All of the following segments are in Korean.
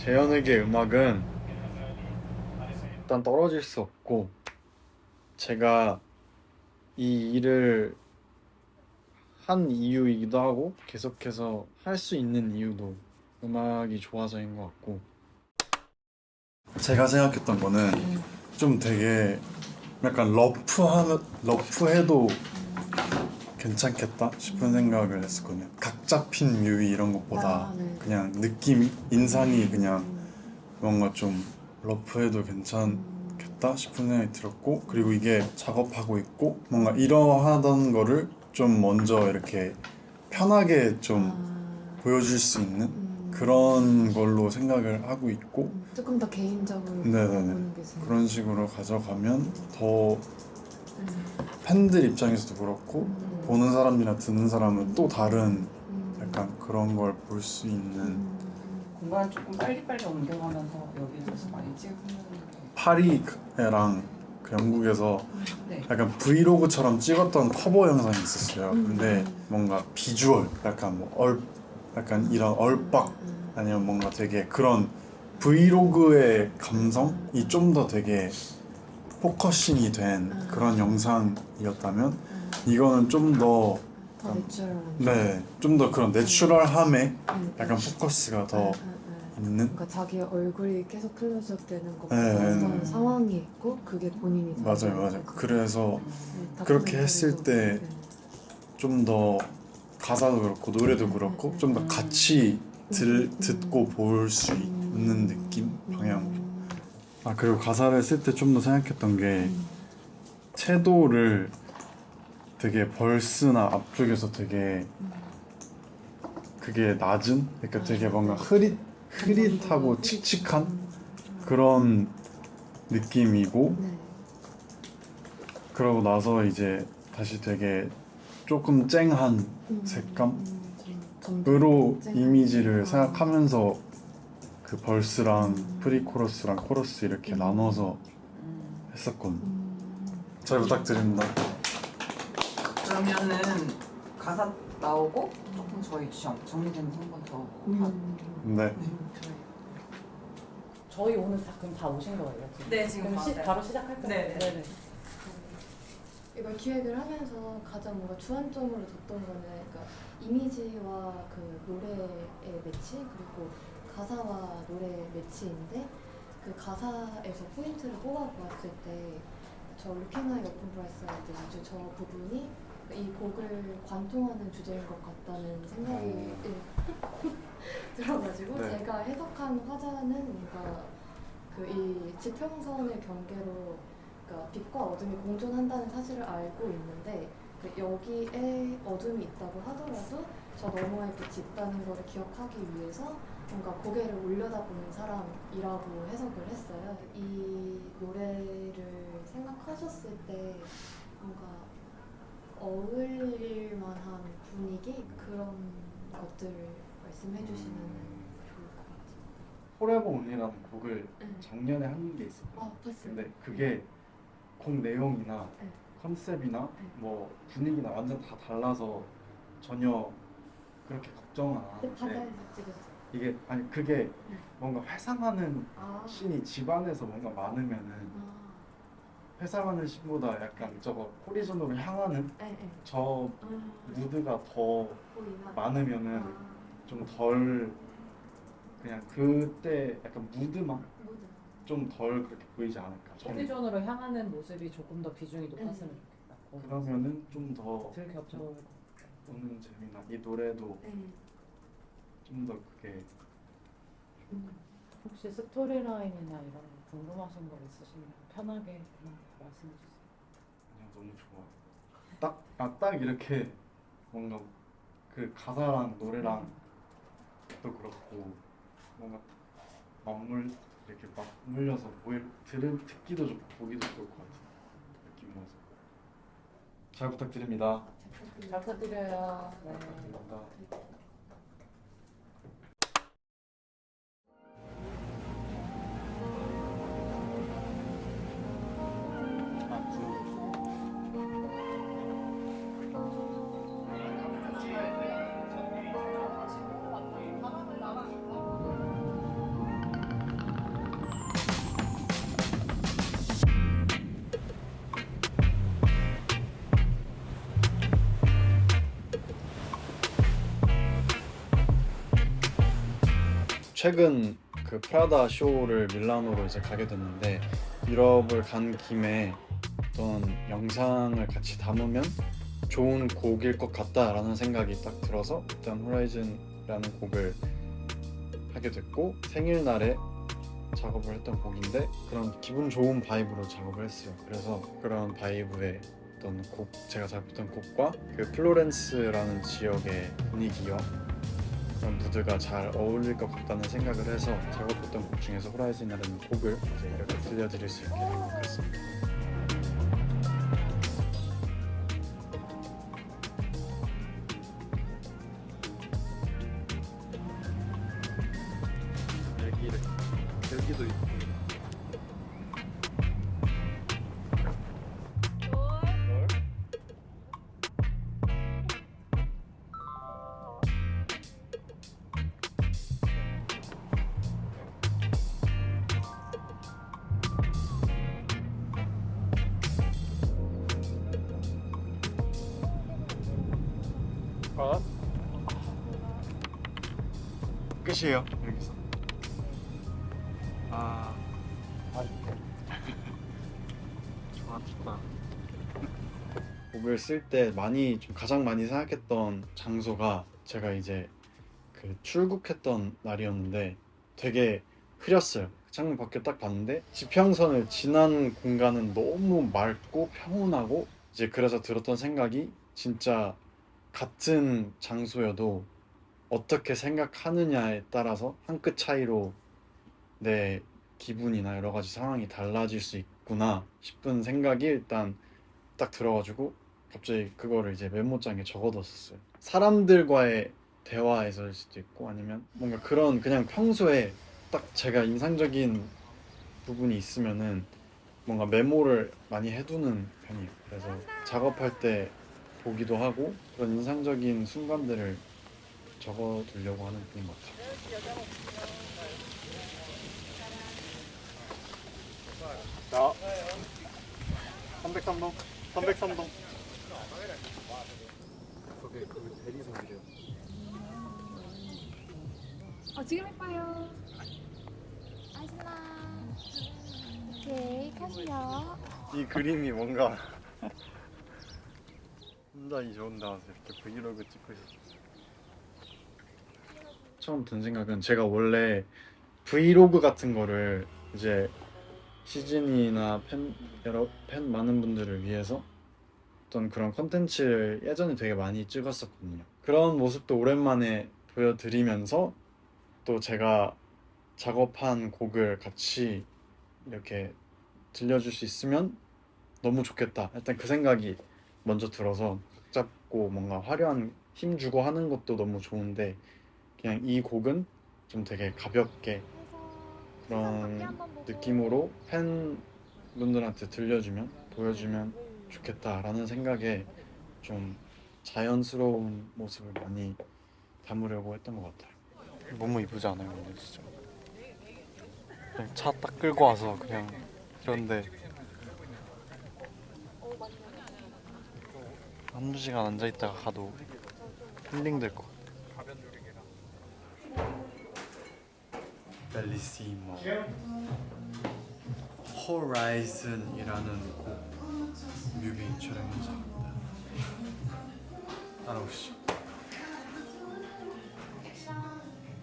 재현에게 음악은 일단 떨어질 수 없고, 제가 이 일을 한 이유이기도 하고 계속해서 할 수 있는 이유도 음악이 좋아서인 것 같고, 제가 생각했던 거는 좀 되게 약간 러프해도 괜찮겠다 싶은 생각을 했었거든요. 각 잡힌 뮤비 이런 것보다 네. 그냥 느낌이, 인상이 그냥 뭔가 좀 러프해도 괜찮겠다 싶은 생각이 들었고, 그리고 이게 작업하고 있고 뭔가 이러하던 거를 좀 먼저 이렇게 편하게 좀 보여줄 수 있는 그런 걸로 생각을 하고 있고, 조금 더 개인적으로 네네네, 보는 게 좋아요. 그런 식으로 가져가면 더 팬들 입장에서도 그렇고 보는 사람이나 듣는 사람은 또 다른 약간 그런 걸 볼 수 있는, 공간을 조금 빨리빨리 옮겨가면서 여기서 많이 찍는 게. 파리랑 그 영국에서 네. 약간 브이로그처럼 찍었던 커버 영상이 있었어요. 근데 뭔가 비주얼, 약간 약간 이런 얼박 아니면 뭔가 되게 그런 브이로그의 감성이 좀 더 되게 포커싱이 된 그런 영상이었다면, 이거는 좀 더 더 내추럴한. 네, 좀 더 그런 내추럴함에 약간 포커스가 더 있는. 그러니까 자기 얼굴이 계속 클로즈업 되는 것보다 네, 어떤 네. 상황이 있고 그게 본인이 맞아요. 그래서 네, 그렇게 했을 때 네. 좀 더 가사도 그렇고 노래도 그렇고 좀 더 같이 듣고 볼 수 있는 느낌, 방향으로. 아, 그리고 가사를 쓸 때 좀 더 생각했던 게, 채도를 되게 벌스나 앞쪽에서 되게 그게 낮은, 그러니까 되게 뭔가 흐릿하고 칙칙한 그런 느낌이고, 네. 그러고 나서 이제 다시 되게 조금 쨍한 색감으로 이미지를 생각하면서 그 벌스랑 프리코러스랑 코러스 이렇게 나눠서 했었거든요. 잘 부탁드립니다. 그러면은 가사 나오고 조금 저희 정리되면서 한 번 더 네. 저희 오늘 그럼 다 오신 거예요? 지금? 네, 지금 그럼 다 왔어요. 바로 시작할까요? 네. 네네. 이걸 기획을 하면서 가장 뭔가 주안점으로 뒀던 거는, 그러니까 이미지와 그 노래의 매치, 그리고 가사와 노래의 매치인데, 그 가사에서 포인트를 뽑아보았을 때 저 Looking at Open Price 할 때 아주 저 부분이 이 곡을 관통하는 주제인 것 같다는 생각이 들어가지고, 네. 제가 해석한 화자는 뭔가 그 이 지평선의 경계로, 그러니까 빛과 어둠이 공존한다는 사실을 알고 있는데, 그 여기에 어둠이 있다고 하더라도 저 너머에 빛이 있다는 것을 기억하기 위해서 뭔가 고개를 올려다보는 사람이라고 해석을 했어요. 이 노래를 생각하셨을 때 뭔가 어울릴 만한 분위기, 그런 것들을 말씀해 주시면 좋을 것 같아요. Forever Only라는 곡을 네. 작년에 한 게 있었거든요. 아, 봤어요. 근데 그게 곡 내용이나 네. 컨셉이나 네. 뭐 분위기나 완전 다 달라서 전혀 그렇게 걱정은 안 근데 하는데, 바다에서 찍었어요. 이게 아니 그게 뭔가 회상하는 아. 씬이 집안에서 뭔가 많으면은, 아. 회상하는 씬보다 약간 저거 호리존으로 향하는 네. 저 무드가 더 보이나? 많으면은 아. 좀 덜, 그냥 그때 약간 무드만 모두. 좀 덜 그렇게 보이지 않을까. 저는. 호리존으로 향하는 모습이 조금 더 비중이 높았으면 좋겠다. 그러면은 좀 더 들 겹쳐. 보는 재미나 이 노래도 네. 좀 더 그게. 혹시 스토리라인이나 이런 궁금하신 거 있으시면 편하게 그냥 말씀해 주세요. 그냥 너무 좋아. 딱 이렇게 뭔가 그 가사랑 노래랑 또 그렇고 뭔가 이렇게 맞물려서 듣기도 좋고 보기도 좋을 것 같은 느낌이라서 잘 부탁드립니다. 잘 부탁드려요. 네. 감사합니다. 최근 그 프라다 쇼를 밀라노로 이제 가게 됐는데 유럽을 간 김에 어떤 영상을 같이 담으면 좋은 곡일 것 같다라는 생각이 딱 들어서 일단 호라이즌이라는 곡을 하게 됐고 생일날에 작업을 했던 곡인데 그런 기분 좋은 바이브로 작업을 했어요. 그래서 그런 바이브의 어떤 곡, 제가 작업했던 곡과 그 플로렌스라는 지역의 분위기와 그런 무드가 잘 어울릴 것 같다는 생각을 해서 작업했던 곡 중에서 호라이즌이라는 곡을 이제 이렇게 들려드릴 수 있게 된 것 같습니다. 여기도 있고. 끝이에요. 여기서. 좋았다. 곡을 쓸 때 많이 좀 가장 많이 생각했던 장소가 제가 이제 그 출국했던 날이었는데 되게 흐렸어요. 창문 밖에 딱 봤는데 지평선을 지난 공간은 너무 맑고 평온하고 이제 그래서 들었던 생각이 진짜 같은 장소여도 어떻게 생각하느냐에 따라서 한 끗 차이로 내 기분이나 여러 가지 상황이 달라질 수 있구나 싶은 생각이 일단 딱 들어가지고 갑자기 그거를 이제 메모장에 적어뒀었어요. 사람들과의 대화에서일 수도 있고 아니면 뭔가 그런 그냥 평소에 딱 제가 인상적인 부분이 있으면은 뭔가 메모를 많이 해두는 편이에요. 그래서 작업할 때 보기도 하고 그런 인상적인 순간들을 적어두려고 하는 편인 것 같아요. 자, 303동, 303동. 저게 그 대리석이래요. 지금 예뻐요. 아시나. 오케이, 컷이요. 이 그림이 뭔가 혼자 좋은 데 와서 이렇게 브이로그 찍고 있었어요. 처음 든 생각은 제가 원래 브이로그 같은 거를 이제 시즌이나 팬 많은 분들을 위해서 어떤 그런 컨텐츠를 예전에 되게 많이 찍었었거든요. 그런 모습도 오랜만에 보여드리면서 또 제가 작업한 곡을 같이 이렇게 들려줄 수 있으면 너무 좋겠다. 일단 그 생각이 먼저 들어서 잡고 뭔가 화려한 힘 주고 하는 것도 너무 좋은데 그냥 이 곡은 좀 되게 가볍게 그런 느낌으로 팬분들한테 들려주면 보여주면 좋겠다라는 생각에 좀 자연스러운 모습을 많이 담으려고 했던 것 같아요. 너무 이쁘지 않아요, 근데 진짜. 그냥 차 딱 끌고 와서 그냥 이런데 한두 시간 앉아 있다가 가도 힐링될 것 같아요. 벨리시모 호라이즌이라는 곡 뮤비 촬영 현장입니다. 따라오시죠.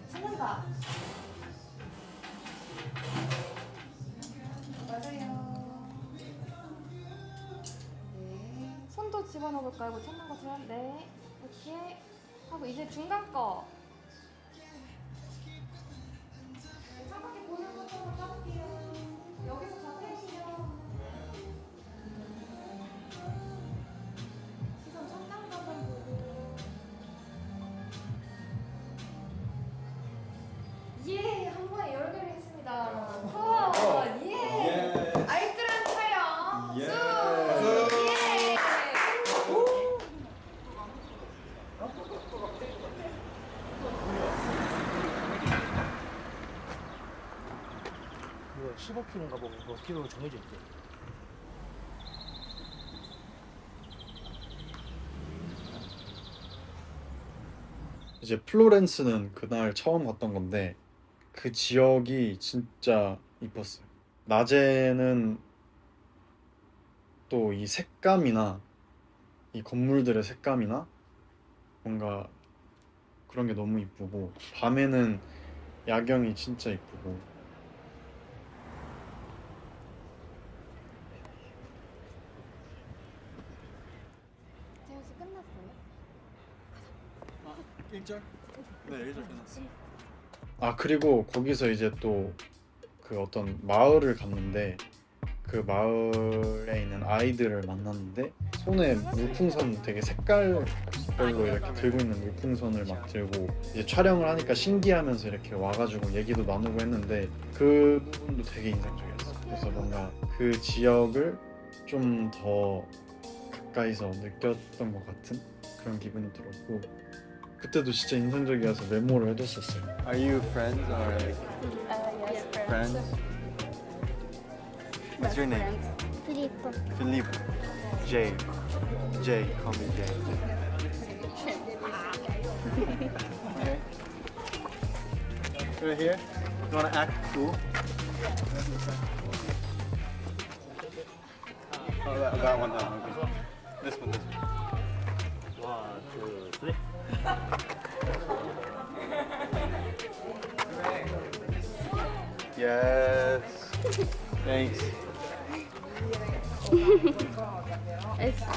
찾는다. 맞아요. 네. 손도 집어넣어볼까요? 뭐 찾는 것처럼. 네. 이렇게 하고 이제 중간 거. 창밖에 보는 것처럼 짜볼게요. 여기서 잡으시죠. 시선 천장가만 보고. 예! 한 번에 여러 개를 했습니다. 예! 알뜰한 촬영! 예! 예! 그거 15kg인가 뭐 몇 킬로 정해져 있대. 이제 플로렌스는 그날 처음 갔던 건데 그 지역이 진짜 이뻤어요. 낮에는 또 이 색감이나 이 건물들의 색감이나 뭔가 그런 게 너무 이쁘고 밤에는 야경이 진짜 이쁘고 재현 씨 끝났어요? 1절? 네 1절 끝났어요. 아 그리고 거기서 이제 또 그 어떤 마을을 갔는데 그 마을에 있는 아이들을 만났는데 손에 물풍선 되게 색깔별로 이렇게 들고 있는 물풍선을 막 들고 이제 촬영을 하니까 신기하면서 이렇게 와가지고 얘기도 나누고 했는데 그 부분도 되게 인상적이었어요. 그래서 뭔가 그 지역을 좀 더 가까이서 느꼈던 것 같은 그런 기분이 들었고 그때도 진짜 인상적이어서 메모를 해뒀었어요. Are you friends or like Yes, friends? What's your name? 필리프. Philippe. Jay. Jay. Call me Jay. Okay. Right here. You wanna act cool? Oh, that one. Okay. This one. This one. 1, 2, 3. Yes. Thanks.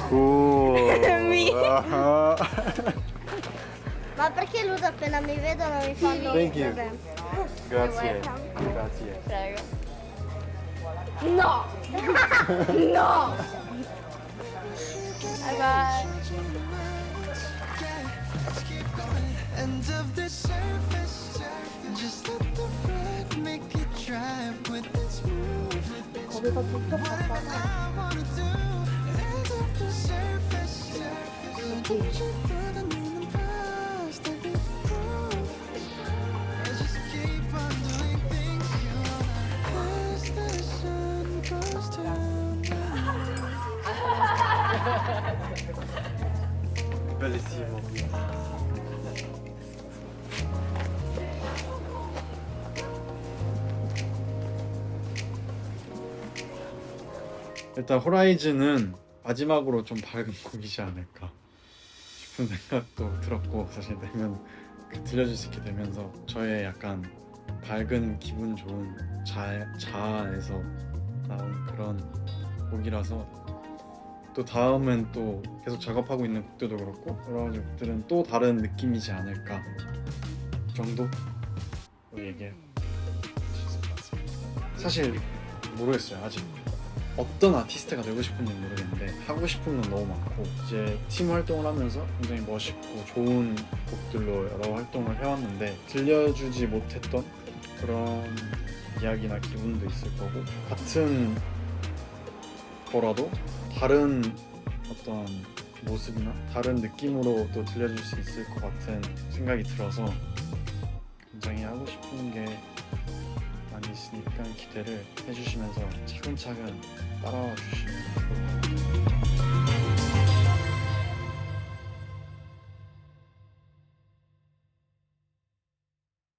Cool. Uh-huh. Ma perché loro appena mi vedono mi fanno... Thank you. Vabbè. Grazie. welcome. Grazie. Prego. No! No! Bye bye. End of the surface, just let the road make it drive with its move. 거기가 독특하다. I wanna do end of the surface, pushing through the new past that we prove. Just keep on doing things you wanna as the sun goes down. Bellissimo. 일단 호라이즌은 마지막으로 좀 밝은 곡이지 않을까 싶은 생각도 들었고 사실 내면 들려줄 수 있게 되면서 저의 약간 밝은 기분 좋은 자아에서 나온 그런 곡이라서 또 다음은 또 계속 작업하고 있는 곡들도 그렇고 여러 가지 곡들은 또 다른 느낌이지 않을까 정도 얘기할 수 있을 것 같습니다. 사실 모르겠어요 아직 어떤 아티스트가 되고 싶은지 모르겠는데 하고 싶은 건 너무 많고 이제 팀 활동을 하면서 굉장히 멋있고 좋은 곡들로 여러 활동을 해왔는데 들려주지 못했던 그런 이야기나 기분도 있을 거고 같은 거라도 다른 어떤 모습이나 다른 느낌으로 또 들려줄 수 있을 것 같은 생각이 들어서 굉장히 하고 싶은 게 많이 있으니까 기대를 해주시면서 차근차근 따라와 주시면 좋을 것 같아요.